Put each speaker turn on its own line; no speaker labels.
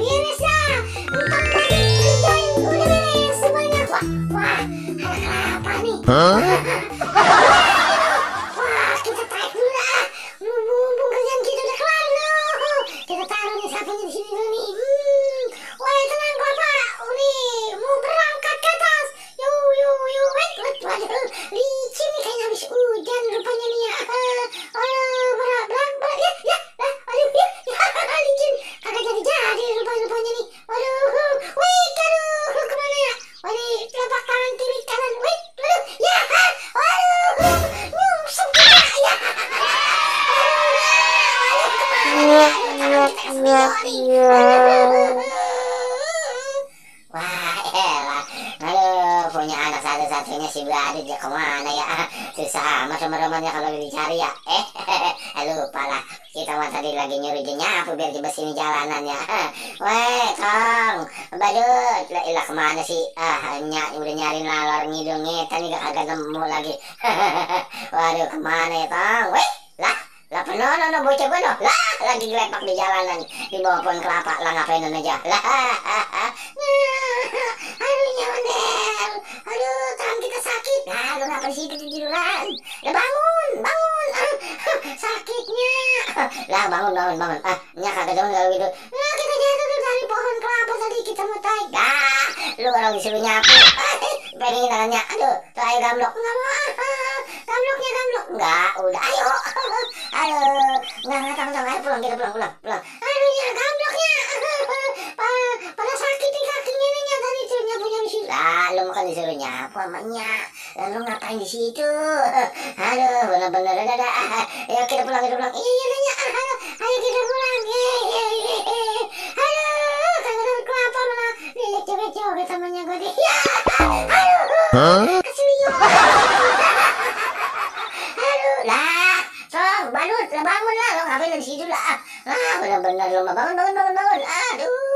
beres dah. Entang tadi kerjain udah beres semuanya. Wah, ada kelapa nih. Wah, kita tarik dulu lah. Mumpung kerjaan kita udah kelar loh. Kita taruh nih sapunya di sini dulu nih. Wah, tenang kelapa. Nih, mau berangkat ke atas. Yuk. Waduh, licin nih kayaknya habis hujan rupanya nih ya. Aduh, berat ya. Aduh, licin. Kagak jadi rupanya nih. Waduh, aduh, kemana ya? Waduh, telapak tangan kiri kanan. Waduh, ya. Waduh, nyungsep juga ya. Wah, elah. Aduh, punya anak satu-satunya si Badut ya kemana ya? Susah amat teman-temannya kalau dicari ya. Lupa lah. Kita mah tadi lagi nyuruh dia nyapu biar dibersihin jalanan ya. Weh, Tong, Badut, ilah kemana sih? Udah nyariin lalor ngidul ngetan nih kagak nemu lagi. Waduh, kemana ya, Tong? Weh, lah penono bocah gue noh. Lah, lagi gelepak di jalanan di bawah pohon kelapa. Lah ngapain aja? Lah, aduh nyawandel. Aduh, tangan kita sakit. Nah, lu ngapa di situ tiduran? Lah bangun. Sakitnya. Lah bangun. Nyak kagak dong kalau gitu. Nah, kita jatuh dari pohon kelapa tadi kita mau tarik. Dah, lu orang disuruh nyapu. Pengen tangannya. Aduh, terakhir gamblok. Enggak mau. Gamblok. Enggak, udah ayo. Aduh, enggak tahu ayo pulang. Aduh, ya gambloknya. Pada sakit nih kakinya nih tadi tuh nyapunya di situ. Lah, lu makan disuruh nyapu amanya. Lu ngapain di situ? Aduh, bener-bener ada. Ayo kita pulang. Iya. Ayo kita pulang. Aduh, kagak dapat kelapa malah cewek-cewek temannya gue deh. Aduh, keseliuk. Aduh, lah, Tong, Badut, lah bangun lah, lo ngapain di situ lah? Bener-bener lo bangun. Aduh.